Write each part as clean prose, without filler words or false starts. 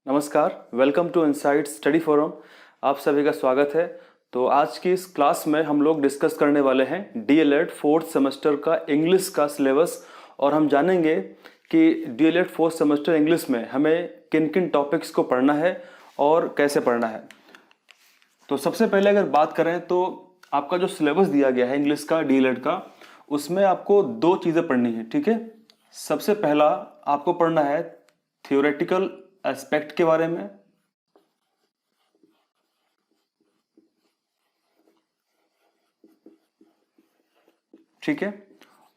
नमस्कार, welcome to insight study forum. आप सभी का स्वागत है। तो आज की इस क्लास में हम लोग डिस्कस करने वाले हैं डीएलएड फोर्थ सेमेस्टर का इंग्लिश का सिलेबस और हम जानेंगे कि डीएलएड फोर्थ सेमेस्टर इंग्लिश में हमें किन किन टॉपिक्स को पढ़ना है और कैसे पढ़ना है। तो सबसे पहले अगर बात करें तो आपका जो सिलेबस दिया गया है इंग्लिश का डीएलएड का, उसमें आपको दो चीज़ें पढ़नी है, ठीक है। सबसे पहला आपको पढ़ना है थियोरेटिकल एस्पेक्ट के बारे में, ठीक है,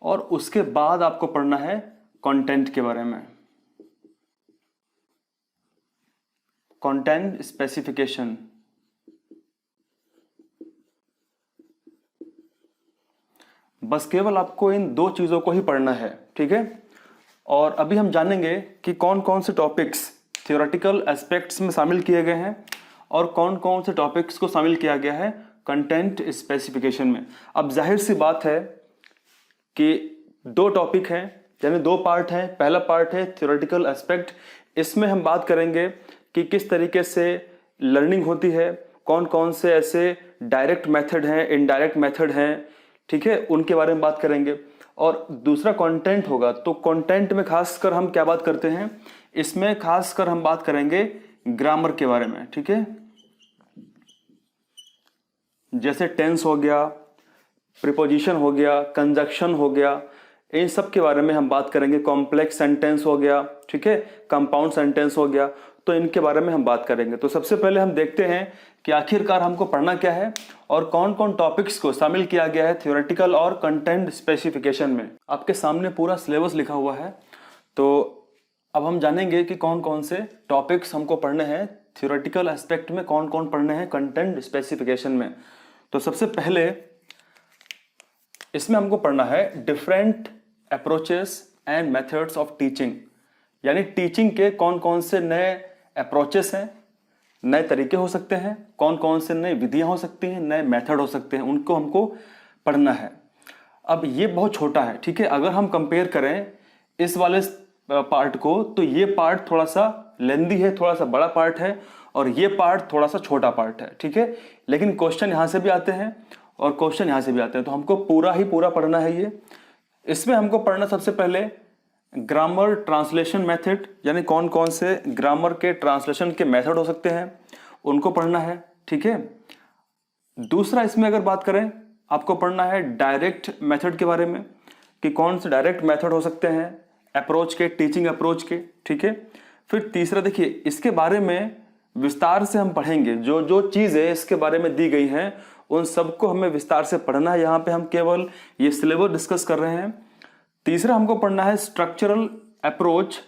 और उसके बाद आपको पढ़ना है कंटेंट के बारे में, कंटेंट स्पेसिफिकेशन। बस केवल आपको इन दो चीजों को ही पढ़ना है, ठीक है। और अभी हम जानेंगे कि कौन कौन से टॉपिक्स थियोरेटिकल एस्पेक्ट्स में शामिल किए गए हैं और कौन कौन से टॉपिक्स को शामिल किया गया है कंटेंट स्पेसिफिकेशन में। अब जाहिर सी बात है कि दो टॉपिक हैं, यानी दो पार्ट हैं। पहला पार्ट है थियोरेटिकल एस्पेक्ट, इसमें हम बात करेंगे कि किस तरीके से लर्निंग होती है, कौन कौन से ऐसे डायरेक्ट मेथड हैं, इनडायरेक्ट मेथड हैं, ठीक है, उनके बारे में बात करेंगे। और दूसरा कंटेंट होगा, तो कंटेंट में खासकर हम क्या बात करते हैं, इसमें खासकर हम बात करेंगे ग्रामर के बारे में, ठीक है। जैसे टेंस हो गया, प्रीपोजिशन हो गया, कंजक्शन हो गया, इन सब के बारे में हम बात करेंगे। कॉम्प्लेक्स सेंटेंस हो गया, ठीक है, कंपाउंड सेंटेंस हो गया, तो इनके बारे में हम बात करेंगे। तो सबसे पहले हम देखते हैं कि आखिरकार हमको पढ़ना क्या है और कौन कौन टॉपिक्स को शामिल किया गया है थियोरेटिकल और कंटेंट स्पेसिफिकेशन में। आपके सामने पूरा सिलेबस लिखा हुआ है, तो अब हम जानेंगे कि कौन कौन से टॉपिक्स हमको पढ़ने हैं थियोरेटिकल एस्पेक्ट में, कौन कौन पढ़ने हैं कंटेंट स्पेसिफिकेशन में। तो सबसे पहले इसमें हमको पढ़ना है different approaches and methods of teaching, यानी टीचिंग के कौन कौन से नए अप्रोचेस हैं, नए तरीके हो सकते हैं, कौन कौन से नई विधियां हो सकती हैं, नए मेथड हो सकते हैं, उनको हमको पढ़ना है। अब ये बहुत छोटा है, ठीक है। अगर हम कंपेयर करें इस वाले पार्ट को, तो ये पार्ट थोड़ा सा लेंदी है, थोड़ा सा बड़ा पार्ट है, और ये पार्ट थोड़ा सा छोटा पार्ट है, ठीक है। लेकिन क्वेश्चन यहां से भी आते हैं और क्वेश्चन यहां से भी आते हैं, तो हमको पूरा ही पूरा पढ़ना है ये। इसमें हमको पढ़ना सबसे पहले ग्रामर ट्रांसलेशन मेथड, यानी कौन कौन से ग्रामर के ट्रांसलेशन के मेथड हो सकते हैं, उनको पढ़ना है, ठीक है। दूसरा, इसमें अगर बात करें, आपको पढ़ना है डायरेक्ट मेथड के बारे में कि कौन से डायरेक्ट मेथड हो सकते हैं अप्रोच के, टीचिंग अप्रोच के, ठीक है। फिर तीसरा, देखिए इसके बारे में विस्तार से हम पढ़ेंगे, जो जो चीज़ें इसके बारे में दी गई हैं उन सबको हमें विस्तार से पढ़ना है। यहाँ पे हम केवल ये सिलेबस डिस्कस कर रहे हैं। तीसरा, हमको पढ़ना है स्ट्रक्चरल अप्रोच,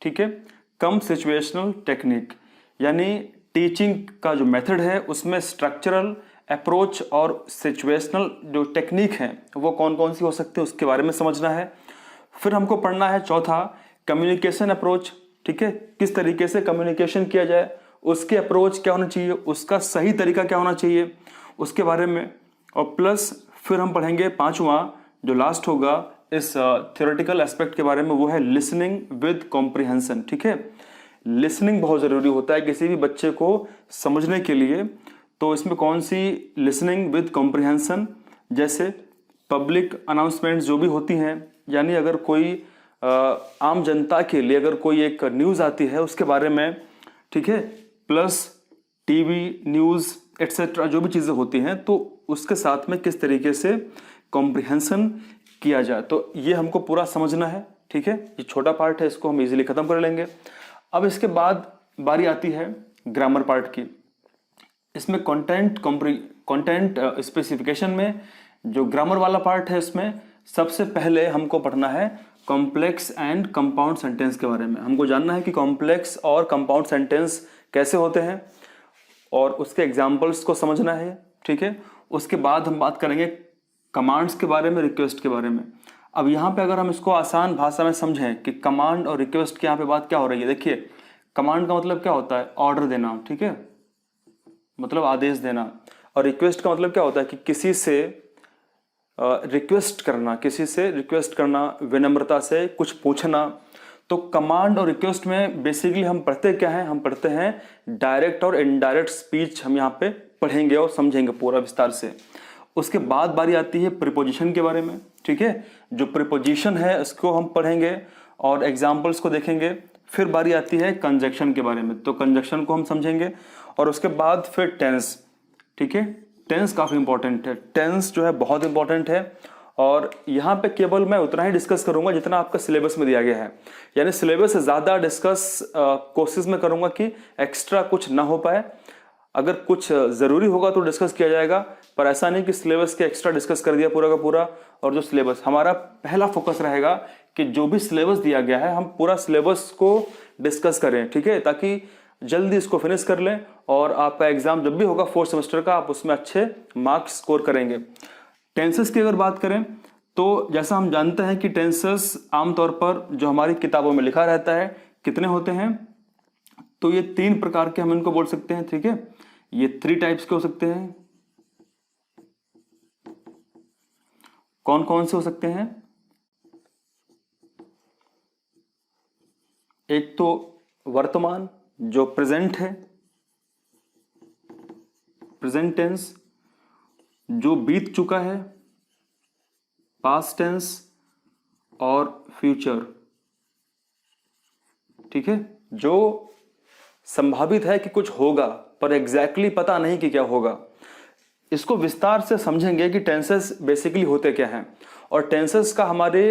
ठीक है, कम सिचुएशनल टेक्निक, यानी टीचिंग का जो मेथड है उसमें स्ट्रक्चरल अप्रोच और सिचुएशनल जो टेक्निक है वो कौन कौन सी हो सकती है उसके बारे में समझना है। फिर हमको पढ़ना है चौथा कम्युनिकेशन अप्रोच, ठीक है, किस तरीके से कम्युनिकेशन किया जाए, उसके अप्रोच क्या होना चाहिए, उसका सही तरीका क्या होना चाहिए, उसके बारे में। और प्लस फिर हम पढ़ेंगे पांचवा, जो लास्ट होगा इस थियोरेटिकल एस्पेक्ट के बारे में, वो है लिसनिंग विद कॉम्प्रिहेंशन, ठीक है। लिसनिंग बहुत ज़रूरी होता है किसी भी बच्चे को समझने के लिए। तो इसमें कौन सी लिसनिंग विद कॉम्प्रिहेंशन, जैसे पब्लिक अनाउंसमेंट्स जो भी होती हैं, यानी अगर कोई आम जनता के लिए अगर कोई एक न्यूज़ आती है उसके बारे में, ठीक है, प्लस टीवी न्यूज़ एट्सेट्रा जो भी चीज़ें होती हैं, तो उसके साथ में किस तरीके से कॉम्प्रिहेंशन किया जाए, तो ये हमको पूरा समझना है, ठीक है। ये छोटा पार्ट है, इसको हम इजीली खत्म कर लेंगे। अब इसके बाद बारी आती है ग्रामर पार्ट की। इसमें कंटेंट स्पेसिफिकेशन में जो ग्रामर वाला पार्ट है, इसमें सबसे पहले हमको पढ़ना है कॉम्प्लेक्स एंड कंपाउंड सेंटेंस के बारे में। हमको जानना है कि कॉम्प्लेक्स और कंपाउंड सेंटेंस कैसे होते हैं और उसके एग्जाम्पल्स को समझना है, ठीक है। उसके बाद हम बात करेंगे कमांड्स के बारे में, रिक्वेस्ट के बारे में। अब यहाँ पे अगर हम इसको आसान भाषा में समझें कि कमांड और रिक्वेस्ट की यहाँ पे बात क्या हो रही है, देखिए कमांड का मतलब क्या होता है, ऑर्डर देना, ठीक है, मतलब आदेश देना। और रिक्वेस्ट का मतलब क्या होता है कि किसी से रिक्वेस्ट करना, किसी से रिक्वेस्ट करना, विनम्रता से कुछ पूछना। तो कमांड और रिक्वेस्ट में बेसिकली हम पढ़ते क्या हैं, हम पढ़ते हैं डायरेक्ट और इनडायरेक्ट स्पीच, हम यहाँ पे पढ़ेंगे और समझेंगे पूरा विस्तार से। उसके बाद बारी आती है प्रीपोजिशन के बारे में, ठीक है। जो प्रीपोजिशन है इसको हम पढ़ेंगे और एग्जाम्पल्स को देखेंगे। फिर बारी आती है कंजक्शन के बारे में, तो कंजक्शन को हम समझेंगे। और उसके बाद फिर टेंस, ठीक है। टेंस काफ़ी इंपॉर्टेंट है, टेंस जो है बहुत इंपॉर्टेंट है। और यहाँ पे केवल मैं उतना ही डिस्कस करूंगा जितना आपका सिलेबस में दिया गया है, यानी सिलेबस से ज़्यादा डिस्कस कोशिश में करूंगा कि एक्स्ट्रा कुछ ना हो पाए। अगर कुछ ज़रूरी होगा तो डिस्कस किया जाएगा, पर ऐसा नहीं कि सिलेबस के एक्स्ट्रा डिस्कस कर दिया पूरा का पूरा। और जो सिलेबस, हमारा पहला फोकस रहेगा कि जो भी सिलेबस दिया गया है हम पूरा सिलेबस को डिस्कस करें, ठीक है, ताकि जल्दी इसको फिनिश कर लें और आपका एग्जाम जब भी होगा 4th सेमेस्टर का, आप उसमें अच्छे मार्क्स स्कोर करेंगे। टेंसेस की अगर बात करें तो जैसा हम जानते हैं कि टेंसेस आमतौर पर जो हमारी किताबों में लिखा रहता है कितने होते हैं, तो ये 3 प्रकार के हम इनको बोल सकते हैं, ठीक है। ये 3 टाइप्स के हो सकते हैं। कौन कौन से हो सकते हैं? एक तो वर्तमान जो प्रेजेंट है, प्रेजेंट टेंस, जो बीत चुका है पास्ट टेंस, और फ्यूचर, ठीक है, जो संभावित है कि कुछ होगा पर एग्जैक्टली पता नहीं कि क्या होगा। इसको विस्तार से समझेंगे कि टेंसेस बेसिकली होते क्या हैं, और टेंसेस का हमारे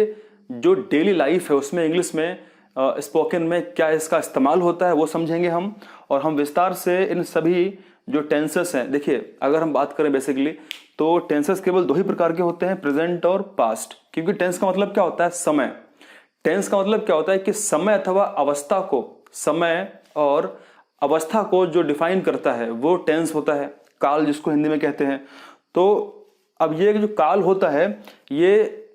जो डेली लाइफ है उसमें इंग्लिश में स्पोकन में क्या इसका इस्तेमाल होता है वो समझेंगे हम। और हम विस्तार से इन सभी जो टेंसेस हैं, देखिए अगर हम बात करें बेसिकली तो टेंसेस केवल 2 ही प्रकार के होते हैं, प्रेजेंट और पास्ट। क्योंकि टेंस का मतलब क्या होता है? समय। टेंस का मतलब क्या होता है कि समय अथवा अवस्था को, समय और अवस्था को जो डिफाइन करता है वो टेंस होता है, काल जिसको हिंदी में कहते हैं। तो अब ये जो काल होता है ये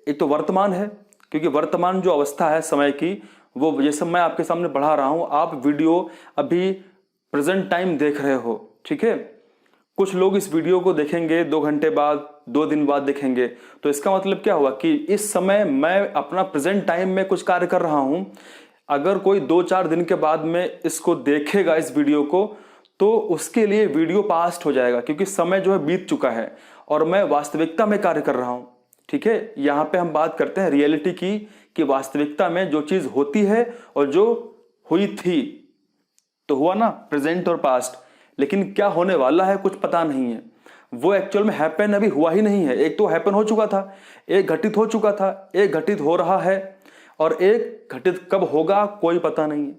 एक तो वर्तमान है, क्योंकि वर्तमान जो अवस्था है समय की वो, जैसे मैं आपके सामने बढ़ा रहा हूं, आप वीडियो अभी प्रेजेंट टाइम देख रहे हो, ठीक है। कुछ लोग इस वीडियो को देखेंगे 2 घंटे बाद, 2 दिन बाद देखेंगे, तो इसका मतलब क्या हुआ कि इस समय मैं अपना प्रेजेंट टाइम में कुछ कार्य कर रहा हूं। अगर कोई 2-4 दिन के बाद में इसको देखेगा इस वीडियो को, तो उसके लिए वीडियो पास्ट हो जाएगा, क्योंकि समय जो है बीत चुका है और मैं वास्तविकता में कार्य कर रहा हूं, ठीक है। यहाँ पे हम बात करते हैं रियलिटी की, कि वास्तविकता में जो चीज होती है और जो हुई थी, तो हुआ ना प्रेजेंट और पास्ट, लेकिन क्या होने वाला है कुछ पता नहीं है। वो एक्चुअल में हैपन अभी हुआ ही नहीं है। एक तो हैपन हो चुका था, एक घटित हो चुका था, एक घटित हो रहा है, और एक घटित कब होगा कोई पता नहीं है,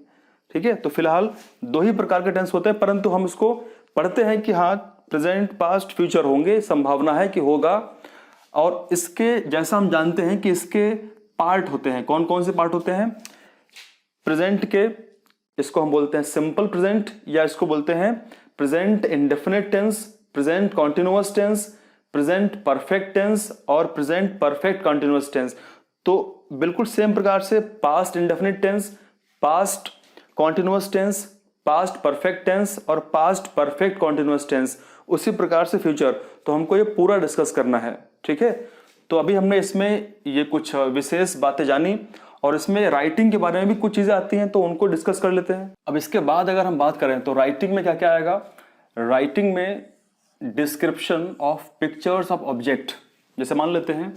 ठीक है। तो फिलहाल 2 ही प्रकार के टेंस होते हैं, परंतु हम इसको पढ़ते हैं कि हाँ प्रेजेंट पास्ट फ्यूचर होंगे, संभावना है कि होगा। और इसके जैसा हम जानते हैं कि इसके पार्ट होते हैं। कौन कौन से पार्ट होते हैं प्रेजेंट के? इसको हम बोलते हैं सिंपल प्रेजेंट, या इसको बोलते हैं present indefinite tense, present continuous tense, present perfect tense और प्रेजेंट परफेक्ट कॉन्टिन्यूअस टेंस। तो बिल्कुल सेम प्रकार से past indefinite tense, past continuous tense, past perfect tense और पास्ट परफेक्ट कॉन्टिन्यूअस टेंस, उसी प्रकार से फ्यूचर। तो हमको ये पूरा डिस्कस करना है, ठीक है। तो अभी हमने इसमें ये कुछ विशेष बातें जानी, और इसमें राइटिंग के बारे में भी कुछ चीजें आती हैं, तो उनको डिस्कस कर लेते हैं। अब इसके बाद अगर हम बात करें तो राइटिंग में क्या क्या आएगा? राइटिंग में description of pictures of object. जैसे मान लेते हैं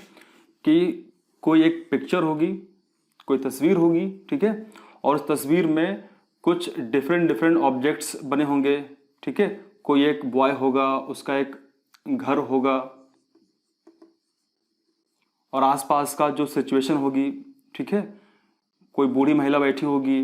कि कोई एक पिक्चर होगी, कोई तस्वीर होगी, ठीक है, और उस तस्वीर में कुछ डिफरेंट ऑब्जेक्ट्स बने होंगे, ठीक है। कोई एक बॉय होगा, उसका एक घर होगा, और आसपास का जो सिचुएशन होगी, ठीक है, कोई बूढ़ी महिला बैठी होगी,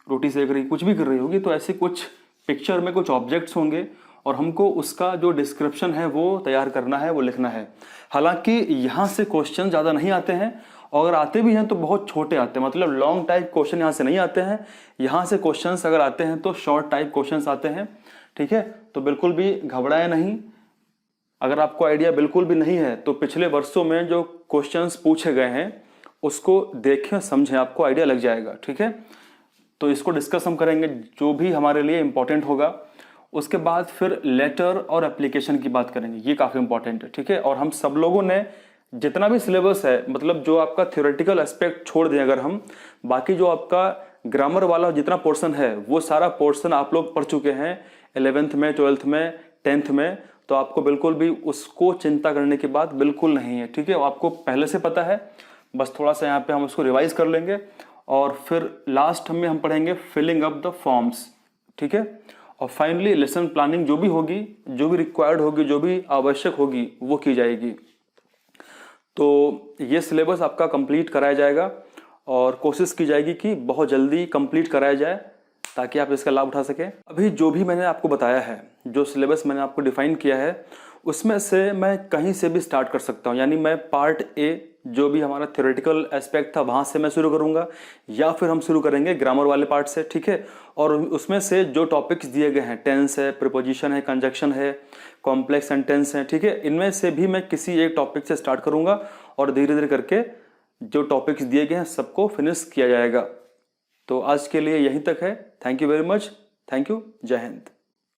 रोटी सेक रही, कुछ भी कर रही होगी। तो ऐसे कुछ पिक्चर में कुछ ऑब्जेक्ट्स होंगे और हमको उसका जो डिस्क्रिप्शन है वो तैयार करना है, वो लिखना है। हालांकि यहाँ से क्वेश्चन ज़्यादा नहीं आते हैं, और अगर आते भी हैं तो बहुत छोटे आते हैं, मतलब लॉन्ग टाइप क्वेश्चन यहाँ से नहीं आते हैं। यहाँ से क्वेश्चंस अगर आते हैं तो शॉर्ट टाइप क्वेश्चंस आते हैं, ठीक है। तो बिल्कुल भी घबराए नहीं। अगर आपको आइडिया बिल्कुल भी नहीं है तो पिछले वर्षों में जो क्वेश्चंस पूछे गए हैं उसको देखें, समझें, आपको आइडिया लग जाएगा, ठीक है। तो इसको डिस्कस हम करेंगे जो भी हमारे लिए इंपॉर्टेंट होगा। उसके बाद फिर लेटर और एप्लीकेशन की बात करेंगे, ये काफ़ी इंपॉर्टेंट है, ठीक है। और हम सब लोगों ने जितना भी सिलेबस है, मतलब जो आपका थ्योरेटिकल एस्पेक्ट छोड़ दें अगर हम, बाकी जो आपका ग्रामर वाला जितना पोर्शन है वो सारा पोर्शन आप लोग पढ़ चुके हैं 11th में, 12th में, 10th में। तो आपको बिल्कुल भी उसको चिंता करने की बात बिल्कुल नहीं है, ठीक है। आपको पहले से पता है, बस थोड़ा सा यहाँ पे हम उसको रिवाइज कर लेंगे और फिर लास्ट में हम पढ़ेंगे फिलिंग अप द फॉर्म्स, ठीक है। और फाइनली लेसन प्लानिंग जो भी होगी, जो भी रिक्वायर्ड होगी, जो भी आवश्यक होगी वो की जाएगी। तो ये सिलेबस आपका कंप्लीट कराया जाएगा और कोशिश की जाएगी कि बहुत जल्दी कंप्लीट कराया जाए ताकि आप इसका लाभ उठा सकें। अभी जो भी मैंने आपको बताया है, जो सिलेबस मैंने आपको डिफाइन किया है, उसमें से मैं कहीं से भी स्टार्ट कर सकता हूँ। यानी मैं पार्ट ए जो भी हमारा थ्योरेटिकल एस्पेक्ट था वहाँ से मैं शुरू करूँगा, या फिर हम शुरू करेंगे ग्रामर वाले पार्ट से, ठीक है। और उसमें से जो टॉपिक्स दिए गए हैं, टेंस है, प्रीपोजिशन है, कंजक्शन है, कॉम्प्लेक्स सेंटेंस है, ठीक है, इनमें से भी मैं किसी एक टॉपिक से स्टार्ट करूँगा और धीरे धीरे करके जो टॉपिक्स दिए गए हैं सबको फिनिश किया जाएगा। तो आज के लिए यहीं तक है। Thank you very much. Thank you. जय हिंद।